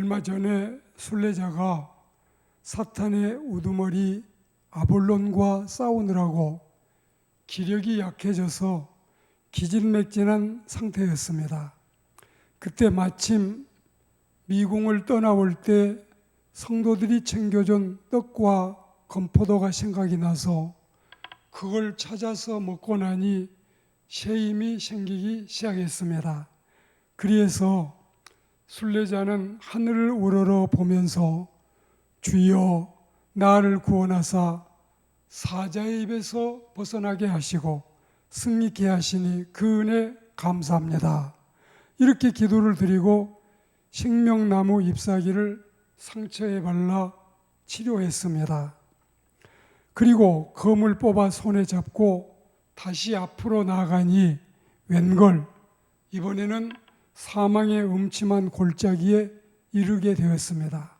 얼마 전에 순례자가 사탄의 우두머리 아볼론과 싸우느라고 기력이 약해져서 기진맥진한 상태였습니다. 그때 마침 미궁을 떠나올 때 성도들이 챙겨준 떡과 건포도가 생각이 나서 그걸 찾아서 먹고 나니 쉐임이 생기기 시작했습니다. 그래서 순례자는 하늘을 우러러 보면서 주여 나를 구원하사 사자의 입에서 벗어나게 하시고 승리케 하시니 그 은혜 감사합니다. 이렇게 기도를 드리고 생명나무 잎사귀를 상처에 발라 치료했습니다. 그리고 검을 뽑아 손에 잡고 다시 앞으로 나아가니 웬걸 이번에는 사망의 음침한 골짜기에 이르게 되었습니다.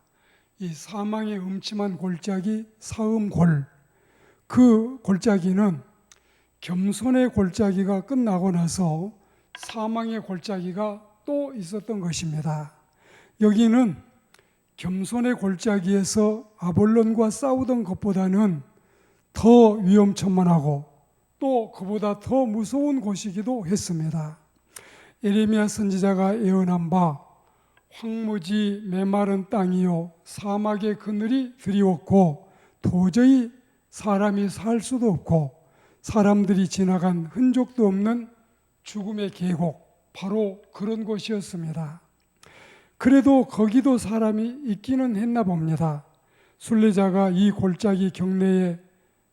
이 사망의 음침한 골짜기 사음골, 그 골짜기는 겸손의 골짜기가 끝나고 나서 사망의 골짜기가 또 있었던 것입니다. 여기는 겸손의 골짜기에서 아볼론과 싸우던 것보다는 더 위험천만하고 또 그보다 더 무서운 곳이기도 했습니다. 예레미야 선지자가 예언한 바 황무지 메마른 땅이요 사막의 그늘이 드리웠고 도저히 사람이 살 수도 없고 사람들이 지나간 흔적도 없는 죽음의 계곡, 바로 그런 곳이었습니다. 그래도 거기도 사람이 있기는 했나 봅니다. 순례자가 이 골짜기 경내에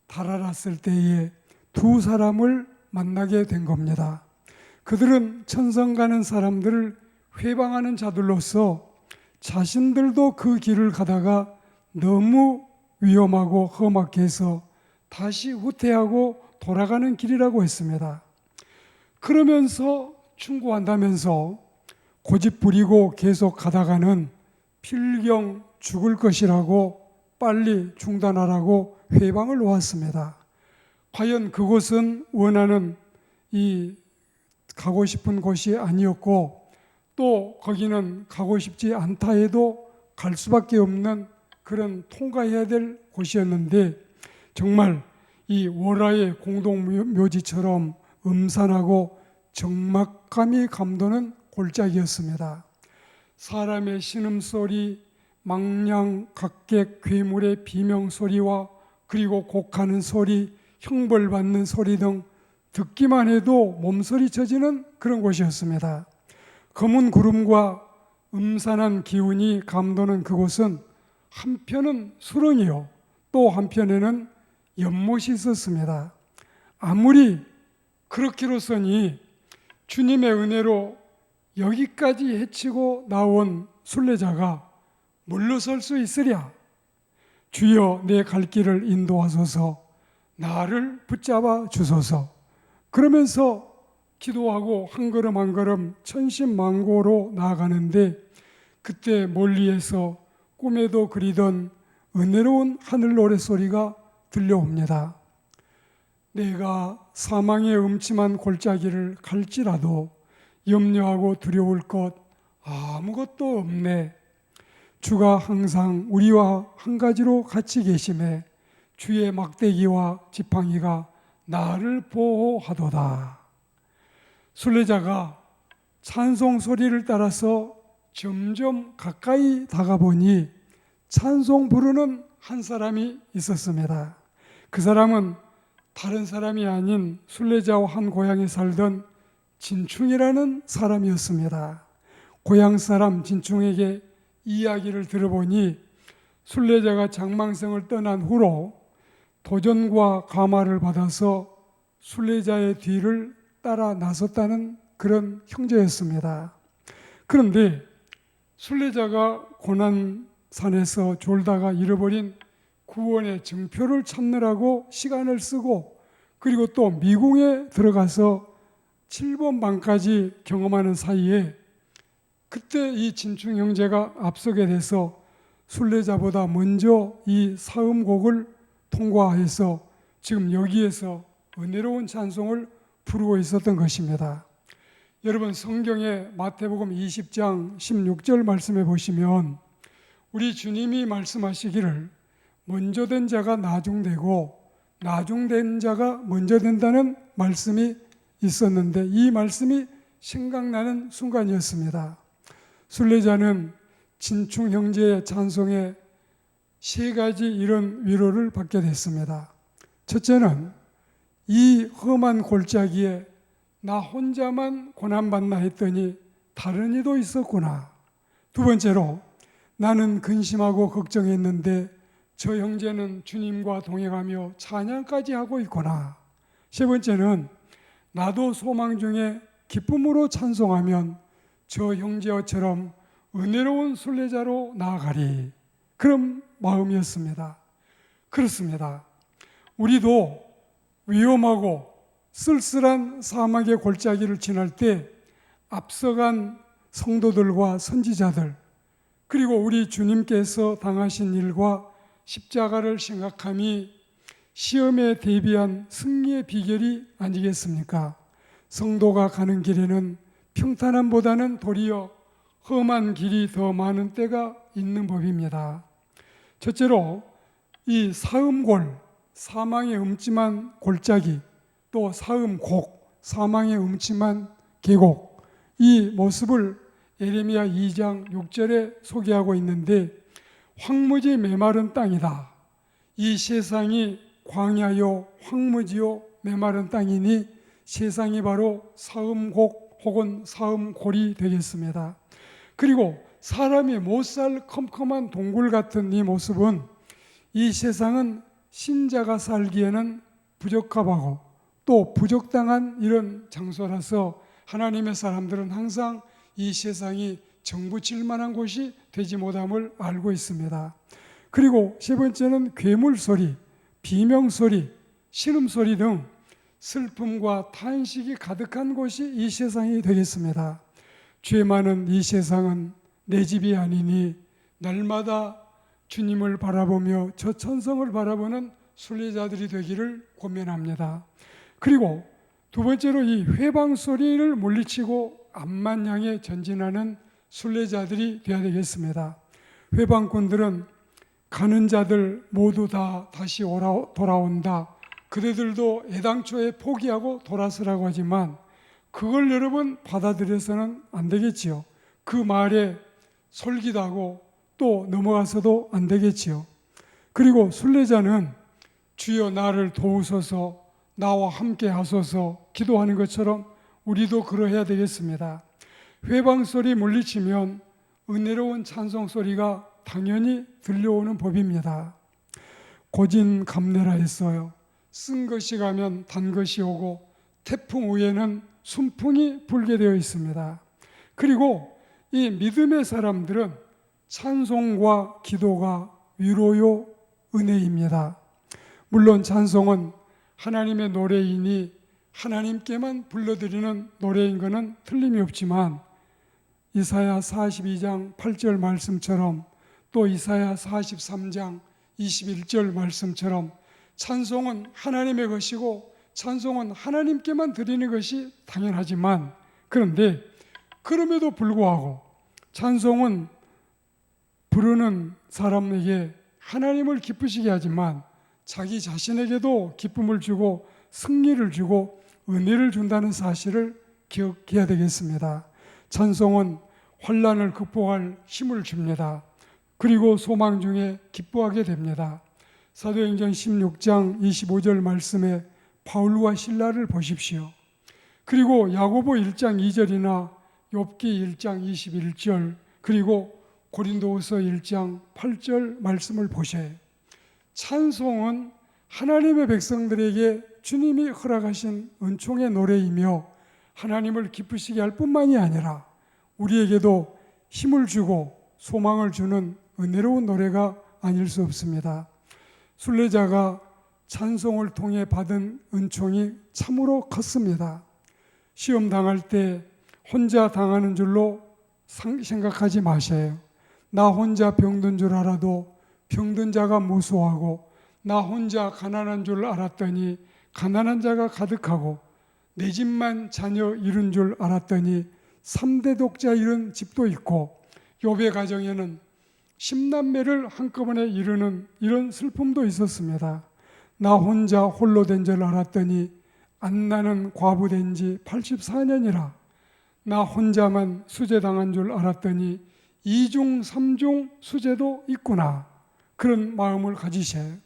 달아났을 때에 두 사람을 만나게 된 겁니다. 그들은 천성 가는 사람들을 회방하는 자들로서 자신들도 그 길을 가다가 너무 위험하고 험악해 해서 다시 후퇴하고 돌아가는 길이라고 했습니다. 그러면서 충고한다면서 고집 부리고 계속 가다가는 필경 죽을 것이라고 빨리 중단하라고 회방을 놓았습니다. 과연 그곳은 원하는 이 가고 싶은 곳이 아니었고 또 거기는 가고 싶지 않다 해도 갈 수밖에 없는 그런 통과해야 될 곳이었는데 정말 이 월화의 공동묘지처럼 음산하고 적막감이 감도는 골짜기였습니다. 사람의 신음소리, 망냥, 각객, 괴물의 비명소리와 그리고 곡하는 소리, 형벌받는 소리 등 듣기만 해도 몸서리 쳐지는 그런 곳이었습니다. 검은 구름과 음산한 기운이 감도는 그곳은 한편은 수렁이요 또 한편에는 연못이 있었습니다. 아무리 그렇기로서니 주님의 은혜로 여기까지 헤치고 나온 순례자가 물러설 수 있으랴. 주여 내 갈 길을 인도하소서, 나를 붙잡아 주소서. 그러면서 기도하고 한 걸음 한 걸음 천신만고로 나아가는데 그때 멀리에서 꿈에도 그리던 은혜로운 하늘 노랫소리가 들려옵니다. 내가 사망의 음침한 골짜기를 갈지라도 염려하고 두려울 것 아무것도 없네. 주가 항상 우리와 한 가지로 같이 계심에 주의 막대기와 지팡이가 나를 보호하도다. 순례자가 찬송 소리를 따라서 점점 가까이 다가보니 찬송 부르는 한 사람이 있었습니다. 그 사람은 다른 사람이 아닌 순례자와 한 고향에 살던 진충이라는 사람이었습니다. 고향 사람 진충에게 이야기를 들어보니 순례자가 장망성을 떠난 후로 도전과 감화를 받아서 순례자의 뒤를 따라 나섰다는 그런 형제였습니다. 그런데 순례자가 고난산에서 졸다가 잃어버린 구원의 증표를 찾느라고 시간을 쓰고 그리고 또 미궁에 들어가서 7번 방까지 경험하는 사이에 그때 이 진충 형제가 앞서게 돼서 순례자보다 먼저 이 사음곡을 통과해서 지금 여기에서 은혜로운 찬송을 부르고 있었던 것입니다. 여러분 성경의 마태복음 20장 16절 말씀에 보시면 우리 주님이 말씀하시기를 먼저 된 자가 나중되고 나중된 자가 먼저 된다는 말씀이 있었는데 이 말씀이 생각나는 순간이었습니다. 순례자는 친충 형제의 찬송에 세 가지 이런 위로를 받게 됐습니다. 첫째는 이 험한 골짜기에 나 혼자만 고난받나 했더니 다른 이도 있었구나. 두 번째로 나는 근심하고 걱정했는데 저 형제는 주님과 동행하며 찬양까지 하고 있구나. 세 번째는 나도 소망 중에 기쁨으로 찬송하면 저 형제처럼 은혜로운 순례자로 나아가리. 그런 마음이었습니다. 그렇습니다. 우리도 위험하고 쓸쓸한 사막의 골짜기를 지날 때 앞서간 성도들과 선지자들 그리고 우리 주님께서 당하신 일과 십자가를 생각함이 시험에 대비한 승리의 비결이 아니겠습니까? 성도가 가는 길에는 평탄함보다는 도리어 험한 길이 더 많은 때가 있는 법입니다. 첫째로 이 사음골, 사망의 음침한 골짜기, 또 사음곡, 사망의 음침한 계곡, 이 모습을 예레미야 2장 6절에 소개하고 있는데 황무지 메마른 땅이다. 이 세상이 광야요 황무지요 메마른 땅이니 세상이 바로 사음곡 혹은 사음골이 되겠습니다. 그리고 사람이 못 살 컴컴한 동굴 같은 이 모습은 이 세상은 신자가 살기에는 부적합하고 또 부적당한 이런 장소라서 하나님의 사람들은 항상 이 세상이 정부칠 만한 곳이 되지 못함을 알고 있습니다. 그리고 세 번째는 괴물 소리, 비명 소리, 신음소리 등 슬픔과 탄식이 가득한 곳이 이 세상이 되겠습니다. 죄 많은 이 세상은 내 집이 아니니 날마다 주님을 바라보며 저 천성을 바라보는 순례자들이 되기를 권면합니다. 그리고 두 번째로 이 회방 소리를 물리치고 앞만 향해 전진하는 순례자들이 되어야 되겠습니다. 회방꾼들은 가는 자들 모두 다 다시 돌아온다. 그대들도 애당초에 포기하고 돌아서라고 하지만 그걸 여러분 받아들여서는 안 되겠지요. 그 말에 솔깃하고 또 넘어가서도 안 되겠지요. 그리고 순례자는 주여 나를 도우소서 나와 함께 하소서 기도하는 것처럼 우리도 그러해야 되겠습니다. 회방 소리 물리치면 은혜로운 찬송 소리가 당연히 들려오는 법입니다. 고진감래라 했어요. 쓴 것이 가면 단 것이 오고 태풍 위에는 순풍이 불게 되어 있습니다. 그리고 이 믿음의 사람들은 찬송과 기도가 위로요 은혜입니다. 물론 찬송은 하나님의 노래이니 하나님께만 불러드리는 노래인 것은 틀림이 없지만 이사야 42장 8절 말씀처럼 또 이사야 43장 21절 말씀처럼 찬송은 하나님의 것이고 찬송은 하나님께만 드리는 것이 당연하지만 그런데 그럼에도 불구하고 찬송은 부르는 사람에게 하나님을 기쁘시게 하지만 자기 자신에게도 기쁨을 주고 승리를 주고 은혜를 준다는 사실을 기억해야 되겠습니다. 찬송은 환난을 극복할 힘을 줍니다. 그리고 소망 중에 기뻐하게 됩니다. 사도행전 16장 25절 말씀에 바울과 실라를 보십시오. 그리고 야고보 1장 2절이나 욥기 1장 21절 그리고 고린도후서 1장 8절 말씀을 보셔요. 찬송은 하나님의 백성들에게 주님이 허락하신 은총의 노래이며 하나님을 기쁘시게 할 뿐만이 아니라 우리에게도 힘을 주고 소망을 주는 은혜로운 노래가 아닐 수 없습니다. 순례자가 찬송을 통해 받은 은총이 참으로 컸습니다. 시험 당할 때 혼자 당하는 줄로 생각하지 마세요. 나 혼자 병든 줄 알아도 병든 자가 무수하고 나 혼자 가난한 줄 알았더니 가난한 자가 가득하고 내 집만 자녀 이룬 줄 알았더니 3대 독자 이룬 집도 있고, 욥의 가정에는 10남매를 한꺼번에 이루는 이런 슬픔도 있었습니다. 나 혼자 홀로 된 줄 알았더니 안나는 과부된 지 84년이라. 나 혼자만 수제당한 줄 알았더니 2중 3중 수제도 있구나. 그런 마음을 가지세요.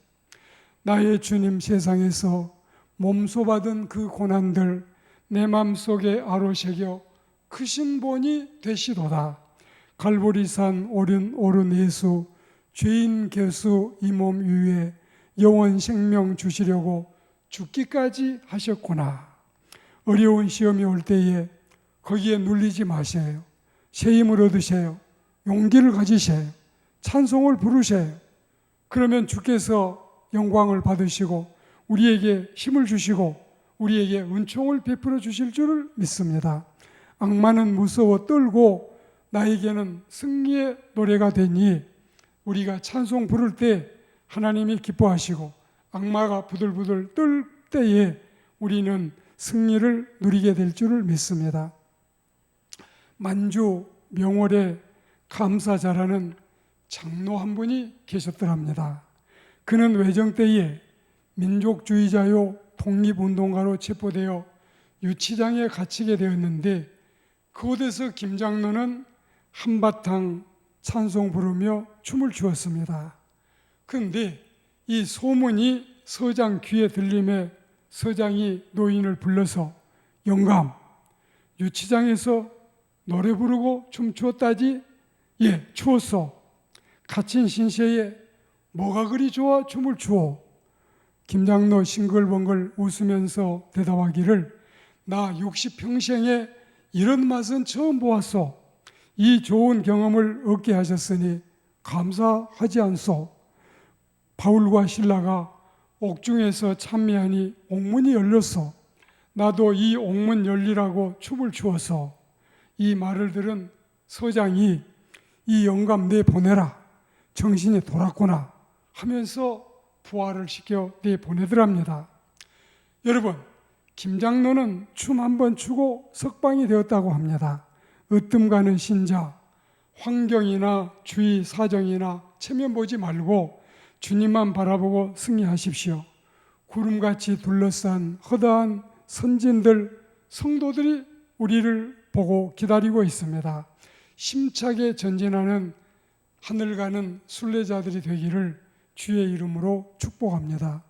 나의 주님, 세상에서 몸소받은 그 고난들 내 마음속에 아로새겨 크신 본이 되시도다. 갈보리산 오른 예수, 죄인 개수 이 몸 위에 영원 생명 주시려고 죽기까지 하셨구나. 어려운 시험이 올 때에 거기에 눌리지 마세요. 새 힘을 얻으세요. 용기를 가지세요. 찬송을 부르세요. 그러면 주께서 영광을 받으시고 우리에게 힘을 주시고 우리에게 은총을 베풀어 주실 줄을 믿습니다. 악마는 무서워 떨고 나에게는 승리의 노래가 되니, 우리가 찬송 부를 때 하나님이 기뻐하시고 악마가 부들부들 떨 때에 우리는 승리를 누리게 될 줄을 믿습니다. 만주 명월에 감사 잘하는 장로 한 분이 계셨더랍니다. 그는 외정 때에 민족주의자요 독립운동가로 체포되어 유치장에 갇히게 되었는데, 그곳에서 김장로는 한바탕 찬송 부르며 춤을 추었습니다. 그런데 이 소문이 서장 귀에 들림에 서장이 노인을 불러서, 영감, 유치장에서 노래 부르고 춤추었다지? 예, 추었어. 갇힌 신세에 뭐가 그리 좋아 춤을 추어? 김장로 싱글벙글 웃으면서 대답하기를, 나 60평생에 이런 맛은 처음 보았소. 이 좋은 경험을 얻게 하셨으니 감사하지 않소. 바울과 신라가 옥중에서 참미하니 옥문이 열렸어. 나도 이 옥문 열리라고 춤을 추어서. 이 말을 들은 서장이, 이 영감 내 보내라. 정신이 돌았구나 하면서 부활을 시켜 내 보내더랍니다. 여러분, 김장로는 춤 한번 추고 석방이 되었다고 합니다. 으뜸 가는 신자, 환경이나 주위 사정이나 체면 보지 말고 주님만 바라보고 승리하십시오. 구름같이 둘러싼 허다한 선진들, 성도들이 우리를 보고 기다리고 있습니다. 심차게 전진하는 하늘 가는 순례자들이 되기를 주의 이름으로 축복합니다.